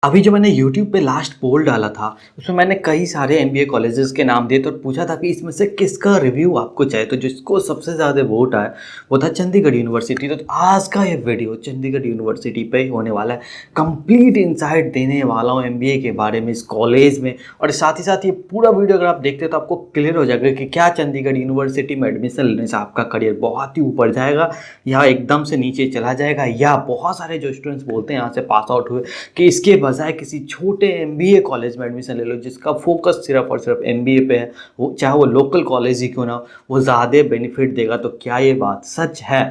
अभी जो मैंने यूट्यूब पे लास्ट पोल डाला था, उसमें मैंने कई सारे एमबीए कॉलेजेस के नाम दिए थे और पूछा था कि इसमें से किसका रिव्यू आपको चाहिए। तो जिसको सबसे ज़्यादा वोट आया वो था चंडीगढ़ यूनिवर्सिटी। तो आज का ये वीडियो चंडीगढ़ यूनिवर्सिटी पे ही होने वाला है। कंप्लीट इंसाइट देने वाला हूँ एमबीए के बारे में, इस कॉलेज में। और साथ ही साथ ये पूरा वीडियो अगर आप देखते हो तो आपको क्लियर हो जाएगा कि क्या चंडीगढ़ यूनिवर्सिटी में एडमिशन लेने से आपका करियर बहुत ही ऊपर जाएगा या एकदम से नीचे चला जाएगा। या बहुत सारे जो स्टूडेंट्स बोलते हैं यहाँ से पास आउट हुए कि इसके बजाय किसी छोटे एमबीए कॉलेज में एडमिशन ले लो जिसका फोकस सिर्फ और सिर्फ एमबीए पे है, वो चाहे वो लोकल कॉलेज ही क्यों ना हो, वो ज़्यादा बेनिफिट देगा। तो क्या ये बात सच है?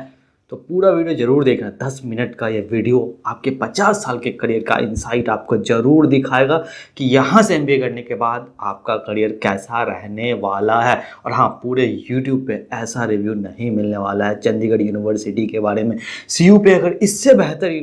तो पूरा वीडियो जरूर देखना। 10 मिनट का ये वीडियो आपके 50 साल के करियर का इंसाइट आपको जरूर दिखाएगा कि यहाँ से एमबीए करने के बाद आपका करियर कैसा रहने वाला है। और हाँ, पूरे यूट्यूब पे ऐसा रिव्यू नहीं मिलने वाला है चंडीगढ़ यूनिवर्सिटी के बारे में। सीयू पे अगर इससे बेहतर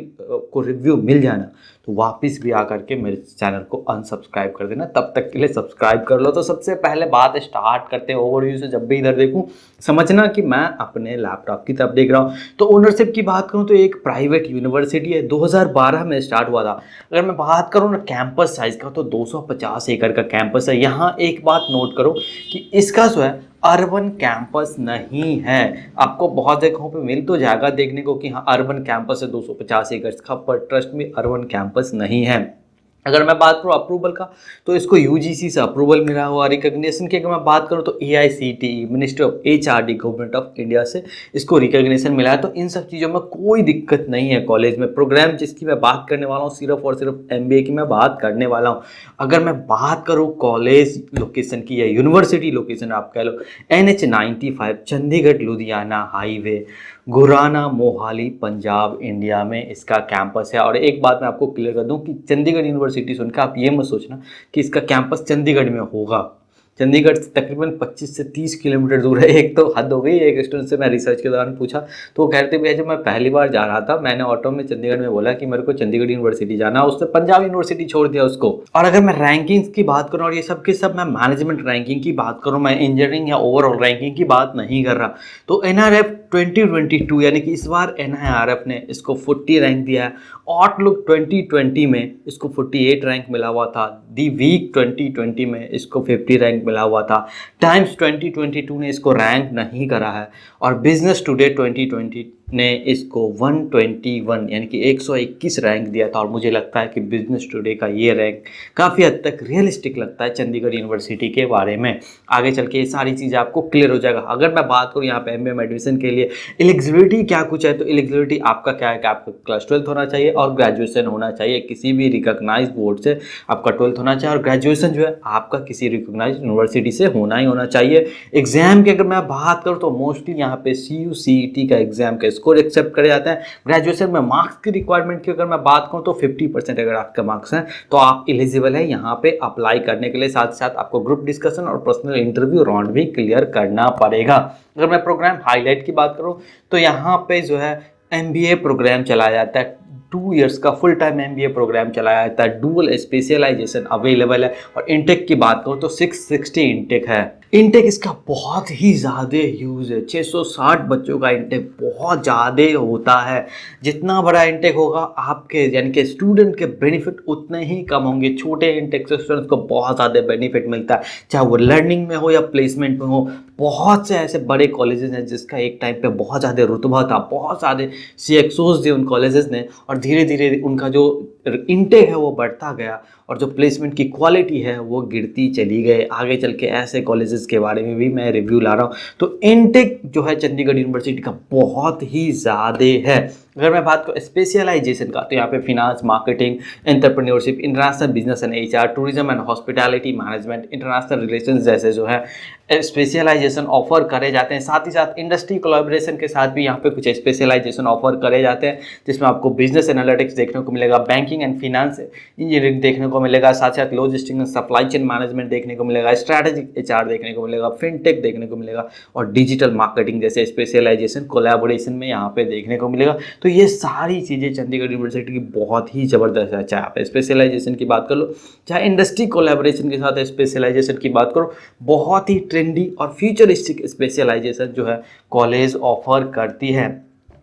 को रिव्यू मिल जाए ना तो वापस भी आकर के मेरे चैनल को अनसब्सक्राइब कर देना। तब तक के लिए सब्सक्राइब कर लो। तो सबसे पहले बात स्टार्ट करते हैं ओवरव्यू से। जब भी इधर देखूं समझना कि मैं अपने लैपटॉप की तरफ देख रहा हूं। तो ओनरशिप की बात करूं तो एक प्राइवेट यूनिवर्सिटी है, 2012 में स्टार्ट हुआ था। अगर मैं बात करूं ना कैंपस साइज का तो 250 एकड़ का कैंपस है। यहाँ एक बात नोट करो कि इसका जो है अर्बन कैंपस नहीं है। आपको बहुत जगहों पे मिल तो जाएगा देखने को कि हाँ अर्बन कैंपस है 250 एकड़ का, पर ट्रस्ट में अर्बन कैंपस नहीं है। अगर मैं बात करूँ अप्रूवल का तो इसको यूजीसी से अप्रूवल मिला हुआ। रिकग्निशन की अगर मैं बात करूँ तो AICTE ministry of HRD government of India से इसको रिकग्निशन मिला है। तो इन सब चीज़ों में कोई दिक्कत नहीं है। कॉलेज में प्रोग्राम जिसकी मैं बात करने वाला हूँ सिर्फ और सिर्फ एमबीए की मैं बात करने वाला हूँ। अगर मैं बात करूँ कॉलेज लोकेशन की या यूनिवर्सिटी लोकेशन आप कह लो, NH95 चंडीगढ़ लुधियाना हाईवे, गुराना मोहाली पंजाब इंडिया में इसका कैंपस है। और एक बात मैं आपको क्लियर कर दूं कि चंडीगढ़ यूनिवर्सिटी सुनकर आप ये मत सोचना कि इसका कैंपस चंडीगढ़ में होगा। चंडीगढ़ से तकरीबन 25 से 30 किलोमीटर दूर है। एक तो हद हो गई। एक स्टूडेंट से मैं रिसर्च के दौरान पूछा तो वो कहते भैया जब मैं पहली बार जा रहा था मैंने ऑटो में चंडीगढ़ में बोला कि मेरे को चंडीगढ़ यूनिवर्सिटी जाना, उसने पंजाब यूनिवर्सिटी छोड़ दिया उसको। और अगर मैं रैंकिंग्स की बात करूँ और ये सब के सब मैं मैनेजमेंट रैंकिंग की बात करूँ, मैं इंजीनियरिंग या ओवरऑल रैंकिंग की बात नहीं कर रहा, तो एनआरएफ 2022 यानी कि इस बार एनआईआरएफ ने इसको 40 रैंक दिया है। आउटलुक 2020 में इसको 48 रैंक मिला हुआ था। दी वीक 2020 में इसको 50 रैंक मिला हुआ था। टाइम्स 2022 ने इसको रैंक नहीं करा है। और बिजनेस टुडे 2020 ने इसको 121 यानी कि 121 रैंक दिया था। और मुझे लगता है कि बिजनेस टुडे का ये रैंक काफ़ी हद तक रियलिस्टिक लगता है चंडीगढ़ यूनिवर्सिटी के बारे में। आगे चल के ये सारी चीज़ें आपको क्लियर हो जाएगा। अगर मैं बात करूँ यहाँ पे एमबीए में एडमिशन के लिए एलिजिबिलिटी क्या कुछ है, तो एलिजिबिलिटी आपका क्या है कि आपका क्लास 12 होना चाहिए और ग्रेजुएशन होना चाहिए। किसी भी रिकॉग्नाइज बोर्ड से आपका 12th होना चाहिए और ग्रेजुएशन जो है आपका किसी रिकॉग्नाइज यूनिवर्सिटी से होना ही होना चाहिए। एग्जाम की अगर मैं बात करूँ तो मोस्टली यहाँ पे CUCET का एग्जाम का स्कोर एक्सेप्ट करे जाते हैं। ग्रेजुएशन में मार्क्स की रिक्वायरमेंट की अगर मैं बात करूँ तो 50% अगर आपके मार्क्स हैं तो आप एलिजिबल है यहाँ पे अप्लाई करने के लिए। साथ साथ आपको ग्रुप डिस्कशन और पर्सनल इंटरव्यू राउंड भी क्लियर करना पड़ेगा। अगर मैं प्रोग्राम हाईलाइट की बात करूँ तो यहाँ पे जो है MBA प्रोग्राम चलाया जाता है। 2 इयर्स का फुल टाइम MBA प्रोग्राम चलाया जाता है। डुअल स्पेशलाइजेशन अवेलेबल है। और इनटेक की बात करूँ तो 660 इनटेक है। इनटेक इसका बहुत ही ज़्यादा यूज़ है। 660 बच्चों का इनटेक बहुत ज़्यादा होता है। जितना बड़ा इनटेक होगा आपके यानी कि स्टूडेंट के बेनिफिट उतने ही कम होंगे। छोटे इनटेक से स्टूडेंट्स को बहुत ज़्यादा बेनिफिट मिलता है, चाहे वो लर्निंग में हो या प्लेसमेंट में हो। बहुत से ऐसे बड़े कॉलेजेस हैं जिसका एक टाइम पे बहुत ज़्यादा रुतबा था, बहुत ज़्यादा CXOs दिए उन कॉलेजेस ने, और धीरे धीरे उनका जो इनटेक है वो बढ़ता गया और जो प्लेसमेंट की क्वालिटी है वो गिरती चली गई। आगे चल के ऐसे कॉलेजेस के बारे में भी मैं रिव्यू ला रहा हूँ। तो इनटेक जो है चंडीगढ़ यूनिवर्सिटी का बहुत ही ज़्यादा है। अगर मैं बात करूँ स्पेशलाइजेशन का तो यहाँ पे finance, marketing, entrepreneurship, international business and HR, tourism and hospitality management, international relations जैसे जो है स्पेशलाइजेशन ऑफर करे जाते हैं। साथ ही साथ इंडस्ट्री कोलैबोरेशन के साथ भी यहाँ पे कुछ स्पेशलाइजेशन ऑफर करे जाते हैं, जिसमें आपको बिजनेस एनालिटिक्स देखने को मिलेगा, बैंकिंग एंड फिनांस इंजीनियरिंग देखने को मिलेगा, साथ साथ logistic and supply chain management देखने को मिलेगा, स्ट्रैटेजिक HR देखने को मिलेगा, फिनटेक देखने को मिलेगा और डिजिटल मार्केटिंग जैसे स्पेशलाइजेशन कोलैबोरेशन में यहाँ पे देखने को मिलेगा। तो ये सारी चीज़ें चंडीगढ़ यूनिवर्सिटी की बहुत ही ज़बरदस्त है। चाहे आप स्पेशलाइजेशन की बात कर लो, चाहे इंडस्ट्री कोलैबोरेशन के साथ स्पेशलाइजेशन की बात करो, बहुत ही ट्रेंडी और फ्यूचरिस्टिक स्पेशलाइजेशन जो है कॉलेज ऑफर करती है।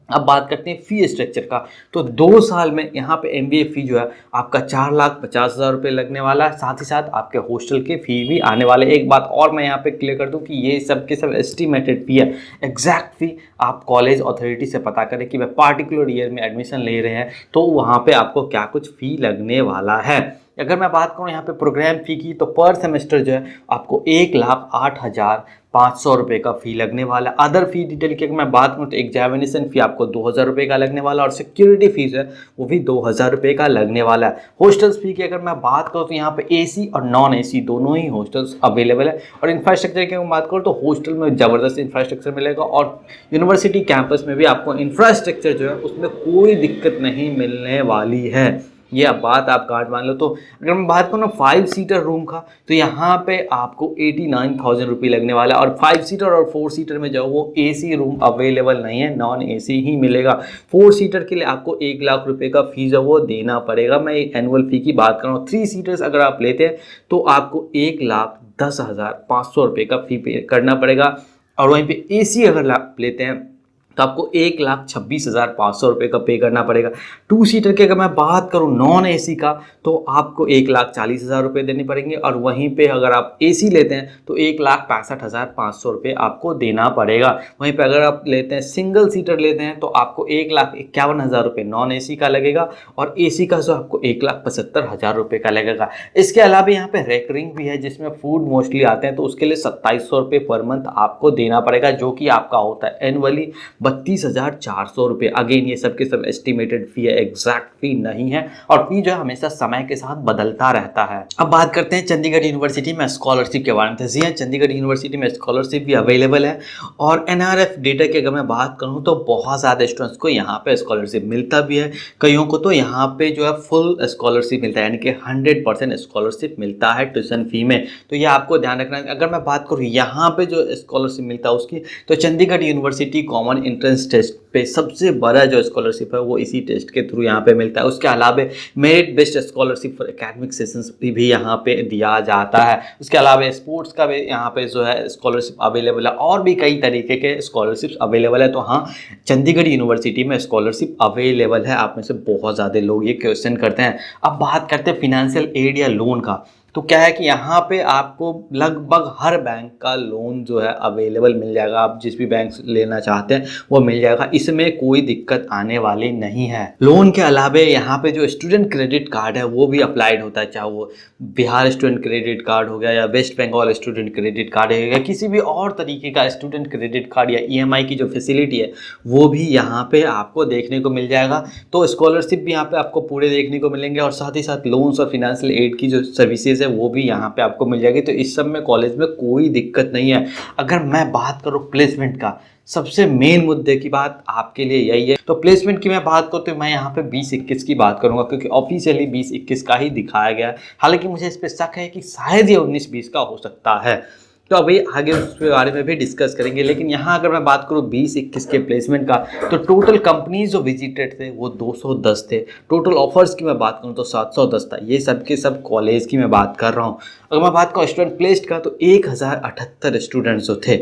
अब बात करते हैं फ़ी स्ट्रक्चर का। तो 2 साल में यहाँ पे एमबीए फ़ी जो है आपका 4,50,000 रुपये लगने वाला है। साथ ही साथ आपके हॉस्टल के फ़ी भी आने वाले। एक बात और मैं यहाँ पे क्लियर कर दूँ कि ये सब के सब एस्टिमेटेड फ़ी है। एग्जैक्ट फ़ी आप कॉलेज अथॉरिटी से पता करें कि वह पार्टिकुलर ईयर में एडमिशन ले रहे हैं तो वहाँ पे आपको क्या कुछ फ़ी लगने वाला है। अगर मैं बात करूँ यहाँ पे प्रोग्राम फ़ी की, तो पर सेमेस्टर जो है आपको 1,08,500 रुपये का फ़ी लगने वाला है। अदर फ़ी डिटेल की अगर मैं बात करूँ तो एग्जामिनेशन फ़ी आपको 2,000 रुपये का लगने वाला और सिक्योरिटी फीस है वो भी 2,000 रुपये का लगने वाला है। हॉस्टल्स फ़ी की अगर मैं बात करूँ तो यहाँ पे एसी और नॉन एसी दोनों ही हॉस्टल्स अवेलेबल है। और इंफ्रास्ट्रक्चर की अगर बात करूँ तो हॉस्टल में ज़बरदस्त इंफ्रास्ट्रक्चर मिलेगा और यूनिवर्सिटी कैंपस में भी आपको इंफ्रास्ट्रक्चर जो है उसमें कोई दिक्कत नहीं मिलने वाली है। ये अब बात आप गार्ड मान लो। तो अगर मैं बात करूँ ना 5 सीटर रूम का, तो यहाँ पे आपको 89,000 रुपये लगने वाला है। और 5 सीटर और 4 सीटर में जाओ वो एसी रूम अवेलेबल नहीं है, नॉन एसी ही मिलेगा। 4 सीटर के लिए आपको 1,00,000 रुपये का फीस है वो देना पड़ेगा। मैं एनुअल फ़ी की बात कर रहा हूँ। 3 सीटर्स अगर आप लेते हैं तो आपको 1,10,500 रुपये का फ़ी पे करना पड़ेगा। और वहीं पे एसी अगर आप लेते हैं तो आपको 1,26,500 रुपये का पे करना पड़ेगा। 2 सीटर की अगर मैं बात करूँ नॉन एसी का, तो आपको 1,40,000 रुपये देने पड़ेंगे। और वहीं पे अगर आप एसी लेते हैं तो 1,65,500 रुपये आपको देना पड़ेगा। वहीं पे अगर आप लेते हैं सिंगल सीटर लेते हैं तो आपको 1,51,000 रुपये नॉन एसी का लगेगा और एसी का जो आपको 1,75,000 रुपये का लगेगा। इसके अलावा यहाँ पे रेकरिंग भी है जिसमें फूड मोस्टली आते हैं, तो उसके लिए 2,700 रुपये पर मंथ आपको देना पड़ेगा, जो कि आपका होता है एनुअली 32,400 रुपये। अगेन ये सब के सब एस्टिमेटेड फी है, एग्जैक्ट फी नहीं है। और फी जो है हमेशा समय के साथ बदलता रहता है। अब बात करते हैं चंडीगढ़ यूनिवर्सिटी में स्कॉलरशिप के बारे में। जी हाँ, चंडीगढ़ यूनिवर्सिटी में स्कॉलरशिप भी अवेलेबल है। और एनआरएफ डेटा की अगर मैं बात करूँ तो बहुत ज़्यादा स्टूडेंट्स को यहाँ पे स्कॉलरशिप मिलता भी है। कईयों को तो यहाँ पे जो है फुल स्कॉलरशिप मिलता है, यानी कि 100% स्कॉलरशिप मिलता है ट्यूशन फी में। तो ये आपको ध्यान रखना है। अगर मैं बात करूँ यहाँ पे जो स्कॉलरशिप मिलता है उसकी, तो Chandigarh University common entrance test पे सबसे बड़ा जो स्कॉलरशिप है वो इसी टेस्ट के थ्रू यहाँ पे मिलता है। उसके अलावा merit based scholarship for academic sessions भी यहाँ पे दिया जाता है। उसके अलावा स्पोर्ट्स का भी यहाँ पे जो है स्कॉलरशिप अवेलेबल है और भी कई तरीके के स्कॉलरशिप अवेलेबल है। तो हाँ, चंडीगढ़ यूनिवर्सिटी में स्कॉलरशिप अवेलेबल है। आप में से बहुत ज़्यादा लोग ये क्वेश्चन करते हैं। अब बात करते हैं फिनेंशियल एड या लोन का। तो क्या है कि यहाँ पे आपको लगभग हर बैंक का लोन जो है अवेलेबल मिल जाएगा। आप जिस भी बैंक से लेना चाहते हैं वो मिल जाएगा, इसमें कोई दिक्कत आने वाली नहीं है। लोन के अलावा यहाँ पे जो स्टूडेंट क्रेडिट कार्ड है वो भी अप्लाइड होता है, चाहे वो बिहार स्टूडेंट क्रेडिट कार्ड हो गया या West Bengal student credit card हो गया, किसी भी और तरीके का स्टूडेंट क्रेडिट कार्ड या ईएमआई की जो फैसिलिटी है वो भी यहाँ पे आपको देखने को मिल जाएगा। तो स्कॉलरशिप भी यहाँ पे आपको पूरे देखने को मिलेंगे और साथ ही साथ लोन्स और फिनेंशियल एड की जो सर्विसेज है वो भी यहाँ पे आपको मिल जाएगी। तो इस सब में कॉलेज में कोई दिक्कत नहीं है। अगर मैं बात करूँ प्लेसमेंट का, सबसे मेन मुद्दे की बात आपके लिए यही है। तो प्लेसमेंट की मैं बात करूँ तो मैं यहाँ पे 20-21 की बात करूँगा, क्योंकि ऑफिशियली 20-21 का ही दिखाया गया है। हालांकि मुझे इस पर शक है कि शायद ये 19-20 का हो सकता है, तो अभी आगे उसके बारे में भी डिस्कस करेंगे। लेकिन यहाँ अगर मैं बात करूँ 20-21 के प्लेसमेंट का, तो टोटल कंपनीज जो विजिटेड थे वो 210 थे। टोटल ऑफर्स की मैं बात करूँ तो 710 था। ये सब के सब कॉलेज की मैं बात कर रहा हूँ। अगर मैं बात करूँ स्टूडेंट प्लेस्ड का, तो 1078 स्टूडेंट्स जो थे,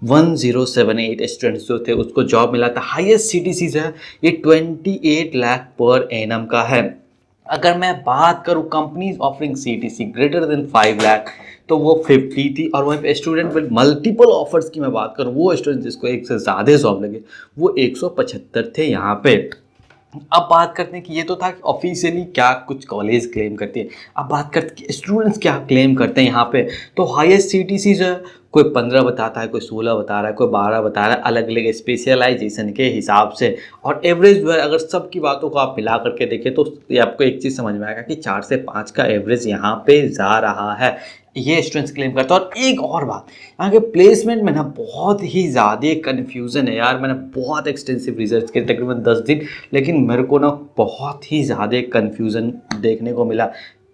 1078 स्टूडेंट्स जो थे उसको जॉब मिला था। हाईएस्ट सीटीसी जो है ये 28 लाख पर एनम का है। अगर मैं बात करूँ companies offering CTC greater than 5 lakh, तो वो 50 थी। और वहीं पे स्टूडेंट विद मल्टीपल ऑफर्स की मैं बात करूँ, वो स्टूडेंट जिसको एक से ज़्यादा जॉब लगे, वो 175 थे यहाँ पे। अब बात करते हैं कि ये तो था कि ऑफिशियली क्या कुछ कॉलेज क्लेम करती है। अब बात करते हैं कि स्टूडेंट्स क्या क्लेम करते हैं यहाँ पे। तो हाईएस्ट सीटीसी जो है कोई 15 बताता है, कोई 16 बता रहा है, कोई 12 बता रहा है, अलग अलग स्पेशलाइजेशन के हिसाब से। और एवरेज जो है अगर सब की बातों को आप मिला करके देखें तो ये आपको एक चीज़ समझ में आएगा कि 4 से 5 का एवरेज यहाँ पे जा रहा है, ये स्टूडेंट्स क्लेम करता है। और एक और बात, यहाँ के प्लेसमेंट में ना बहुत ही ज़्यादा कन्फ्यूज़न है यार। मैंने बहुत एक्सटेंसिव रिसर्च किए तकरीबन 10 दिन, लेकिन मेरे को ना बहुत ही ज़्यादा कन्फ्यूज़न देखने को मिला।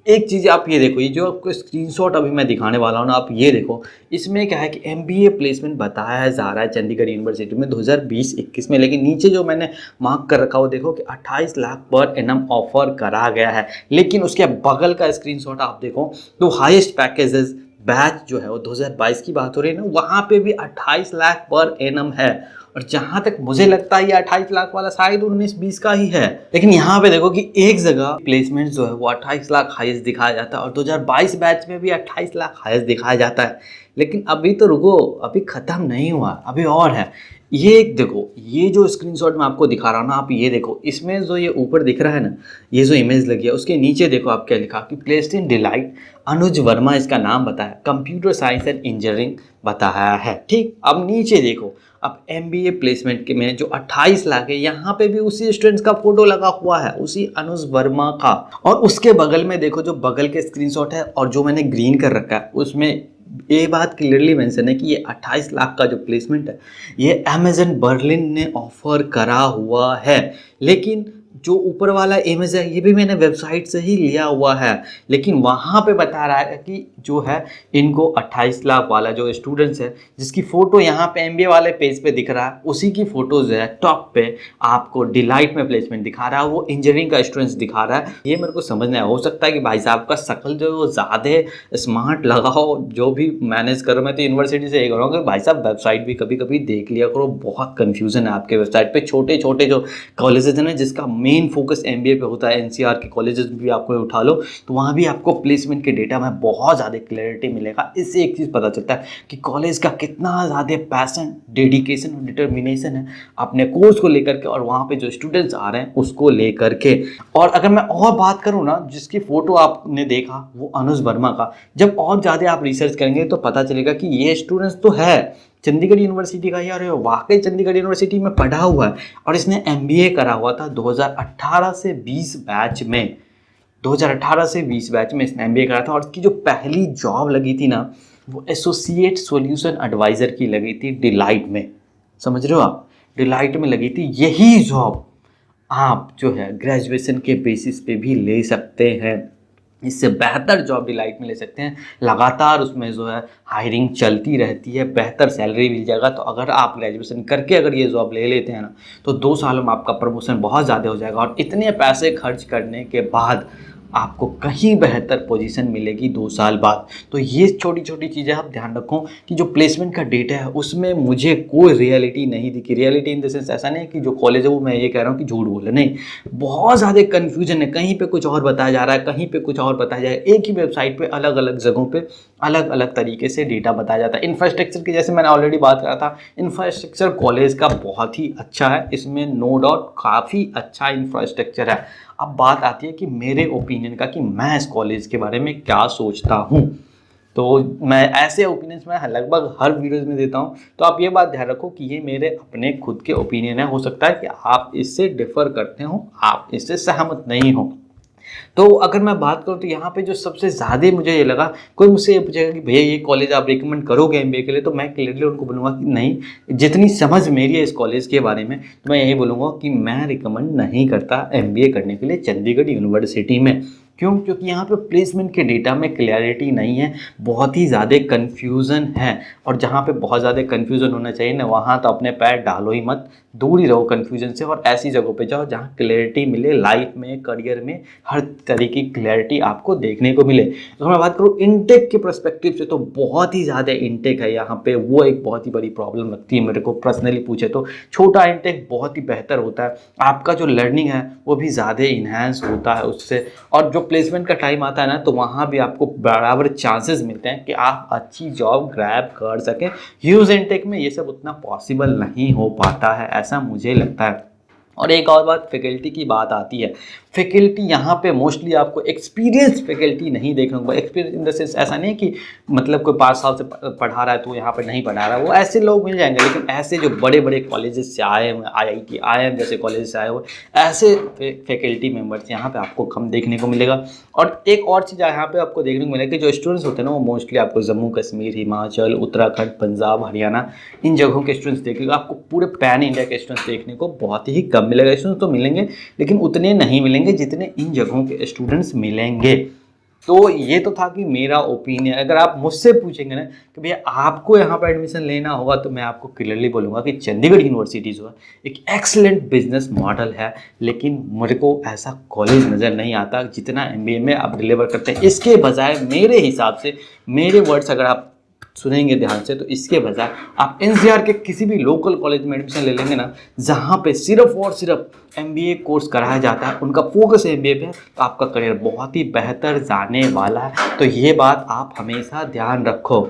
एक चीज़ आप ये देखो, ये जो आपको स्क्रीनशॉट अभी मैं दिखाने वाला हूँ ना, आप ये देखो, इसमें क्या है कि एमबीए प्लेसमेंट बताया जा रहा है चंडीगढ़ यूनिवर्सिटी में 2020-21 में, लेकिन नीचे जो मैंने मार्क कर रखा वो देखो कि 28 लाख पर एनम ऑफर करा गया है। लेकिन उसके बगल का स्क्रीनशॉट आप देखो तो हाईएस्ट पैकेजेस बैच जो है वो 2022 की बात हो रही है ना, वहाँ पे भी 28 लाख पर एनम है। और जहाँ तक मुझे लगता है ये 28 लाख वाला शायद 19-20 का ही है। लेकिन यहाँ पे देखो कि एक जगह प्लेसमेंट जो है वो 28 लाख हाईएस्ट दिखाया जाता है और 2022 बैच में भी 28 लाख हाईएस्ट दिखाया जाता है। लेकिन अभी तो रुको, अभी ख़त्म नहीं हुआ, अभी और है। ये देखो, ये जो स्क्रीनशॉट मैं आपको दिखा रहा हूँ ना, आप ये देखो, इसमें जो ये ऊपर दिख रहा है ना, ये जो इमेज लगी है उसके नीचे देखो आप क्या लिखा कि प्लेस्ड इन डिलाइट, अनुज वर्मा इसका नाम बताया, कंप्यूटर साइंस एंड इंजीनियरिंग बताया है। ठीक, अब नीचे देखो, अब एमबीए प्लेसमेंट के में जो 28 लाख है, यहाँ पे भी उसी स्टूडेंट्स का फोटो लगा हुआ है, उसी अनुज वर्मा का। और उसके बगल में देखो, जो बगल के स्क्रीनशॉट है और जो मैंने ग्रीन कर रखा है, उसमें ये बात क्लियरली मेंशन है कि ये 28 लाख का जो प्लेसमेंट है ये अमेजन बर्लिन ने ऑफर करा हुआ है। लेकिन जो ऊपर वाला इमेज है ये भी मैंने वेबसाइट से ही लिया हुआ है, लेकिन वहाँ पे बता रहा है कि जो है इनको 28 लाख वाला जो स्टूडेंट्स है, जिसकी फ़ोटो यहाँ पे एमबीए वाले पेज पे दिख रहा है, उसी की फ़ोटो जो है टॉप पे आपको डिलाइट में प्लेसमेंट दिखा रहा है, वो इंजीनियरिंग का स्टूडेंट्स दिखा रहा है। ये मेरे को समझ नहीं आया, हो सकता है कि भाई साहब का शक्ल जो है वो ज़्यादा स्मार्ट लगा हो, जो भी मैनेज करो। मैं तो यूनिवर्सिटी से ये करूँगा कि भाई साहब वेबसाइट भी कभी कभी देख लिया करो, बहुत कन्फ्यूज़न है आपके वेबसाइट पर। छोटे छोटे जो कॉलेजेज हैं जिसका मेन फोकस एमबीए पे होता है, एनसीआर के कॉलेजेस भी आपको उठा लो तो वहाँ भी आपको प्लेसमेंट के डेटा में बहुत ज़्यादा क्लैरिटी मिलेगा। इससे एक चीज़ पता चलता है कि कॉलेज का कितना ज़्यादा पैशन, डेडिकेशन और डिटर्मिनेशन है अपने कोर्स को लेकर के और वहाँ पे जो स्टूडेंट्स आ रहे हैं उसको लेकर के। और अगर मैं और बात करूँ ना, जिसकी फ़ोटो आपने देखा वो अनुज वर्मा का, जब और ज़्यादा आप रिसर्च करेंगे तो पता चलेगा कि ये स्टूडेंट्स तो है चंडीगढ़ यूनिवर्सिटी का, यार वाकई चंडीगढ़ यूनिवर्सिटी में पढ़ा हुआ है और इसने एमबीए करा हुआ था 2018 से 20 बैच में। 2018 से 20 बैच में इसने एमबीए करा था और इसकी जो पहली जॉब लगी थी ना, वो एसोसिएट सॉल्यूशन एडवाइज़र की लगी थी डिलाइट में। समझ रहे हो आप, डिलाइट में लगी थी। यही जॉब आप जो है ग्रेजुएशन के बेसिस पे भी ले सकते हैं, इससे बेहतर जॉब डिलाइट में ले सकते हैं। लगातार उसमें जो है हायरिंग चलती रहती है, बेहतर सैलरी मिल जाएगा। तो अगर आप ग्रेजुएशन करके अगर ये जॉब ले लेते हैं ना, तो 2 सालों में आपका प्रमोशन बहुत ज़्यादा हो जाएगा और इतने पैसे खर्च करने के बाद आपको कहीं बेहतर पोजीशन मिलेगी 2 साल बाद। तो ये छोटी छोटी चीज़ें आप ध्यान रखो कि जो प्लेसमेंट का डेटा है उसमें मुझे कोई रियलिटी नहीं दिखी। रियलिटी इन द सेंस ऐसा नहीं है कि जो कॉलेज है वो मैं ये कह रहा हूँ कि झूठ बोले, नहीं, बहुत ज़्यादा कन्फ्यूजन है। कहीं पे कुछ और बताया जा रहा है, कहीं पे कुछ और बताया जा रहा है। एक ही वेबसाइट पे अलग अलग जगहों पे अलग अलग तरीके से डेटा बताया जाता है। इंफ्रास्ट्रक्चर की जैसे मैंने ऑलरेडी बात करा था, इंफ्रास्ट्रक्चर कॉलेज का बहुत ही अच्छा है, इसमें नो डाउट काफ़ी अच्छा इंफ्रास्ट्रक्चर है। अब बात आती है कि मेरे ओपिनियन का कि मैं इस कॉलेज के बारे में क्या सोचता हूँ। तो मैं ऐसे ओपिनियंस मैं लगभग हर वीडियोज़ में देता हूँ, तो आप ये बात ध्यान रखो कि ये मेरे अपने खुद के ओपिनियन है। हो सकता है कि आप इससे डिफ़र करते हो, आप इससे सहमत नहीं हो। तो अगर मैं बात करूँ तो यहाँ पे जो सबसे ज़्यादा मुझे ये लगा, कोई मुझसे ये पूछेगा कि भैया ये कॉलेज आप रिकमेंड करोगे एमबीए के लिए, तो मैं क्लियरली उनको बोलूँगा कि नहीं। जितनी समझ मेरी है इस कॉलेज के बारे में, तो मैं यही बोलूँगा कि मैं रिकमेंड नहीं करता एमबीए करने के लिए चंडीगढ़ यूनिवर्सिटी में। क्यों? क्योंकि यहाँ पे प्लेसमेंट के डेटा में क्लैरिटी नहीं है, बहुत ही ज़्यादा कन्फ्यूज़न है। और जहाँ पे बहुत ज़्यादा कन्फ्यूज़न होना चाहिए ना, वहाँ तो अपने पैर डालो ही मत, दूर ही रहो कन्फ्यूज़न से और ऐसी जगहों पे जाओ जहाँ क्लैरिटी मिले, लाइफ में, करियर में, हर तरीके की क्लैरिटी आपको देखने को मिले। तो मैं बात करूँ इनटेक के पर्सपेक्टिव से, तो बहुत ही ज़्यादा इनटेक है यहाँ पे, वो एक बहुत ही बड़ी प्रॉब्लम लगती है मेरे को पर्सनली पूछे तो। छोटा इनटेक बहुत ही बेहतर होता है, आपका जो लर्निंग है वो भी ज़्यादा इन्हांस होता है उससे। और जो प्लेसमेंट का टाइम आता है ना, तो वहाँ भी आपको बराबर चांसेस मिलते हैं कि आप अच्छी जॉब ग्रैब कर सकें। ह्यूज इनटेक में ये सब उतना पॉसिबल नहीं हो पाता है, ऐसा मुझे लगता है। और एक और बात, फैकल्टी की बात आती है। फैकल्टी यहाँ पे मोस्टली आपको एक्सपीरियंस फैकल्टी नहीं देखने को, एक्सपीरियंस इन द सेंस ऐसा नहीं कि मतलब कोई 5 साल से पढ़ा रहा है तो यहाँ पे नहीं पढ़ा रहा है, वो ऐसे लोग मिल जाएंगे। लेकिन ऐसे जो बड़े बड़े कॉलेजेस से आए हुए, IIT IIM जैसे कॉलेज से आए हुए, ऐसे फैकल्टी मेम्बर्स यहाँ पे आपको कम देखने को मिलेगा। और एक और चीज़ यहाँ पे आपको देखने को मिलेगा कि जो स्टूडेंट्स होते हैं ना, वो मोस्टली आपको जम्मू कश्मीर, हिमाचल, उत्तराखंड, पंजाब, हरियाणा, इन जगहों के स्टूडेंट्स देखेगा। आपको पूरे पैन इंडिया के स्टूडेंट्स देखने को बहुत ही कम मिलेगा। स्टूडेंट्स तो मिलेंगे लेकिन उतने नहीं मिलेंगे जितने इन जगहों के स्टूडेंट्स मिलेंगे। तो ये तो था कि मेरा ओपिनियन। अगर आप मुझसे पूछेंगे ना कि भैया आपको यहाँ पर एडमिशन लेना होगा, तो मैं आपको क्लियरली बोलूँगा कि चंडीगढ़ यूनिवर्सिटी जो है एक एक्सलेंट बिजनेस मॉडल है। लेकिन मुझे को ऐसा कॉलेज नज़र नहीं आता जितना MBA में आप डिलीवर करते हैं। इसके बजाय मेरे हिसाब से, मेरे वर्ड्स अगर आप सुनेंगे ध्यान से तो इसके बजाय आप एनसीआर के किसी भी लोकल कॉलेज में एडमिशन ले लेंगे ना, जहाँ पे सिर्फ और सिर्फ एमबीए कोर्स कराया जाता है, उनका फोकस एमबीए पे है, तो आपका करियर बहुत ही बेहतर जाने वाला है। तो ये बात आप हमेशा ध्यान रखो।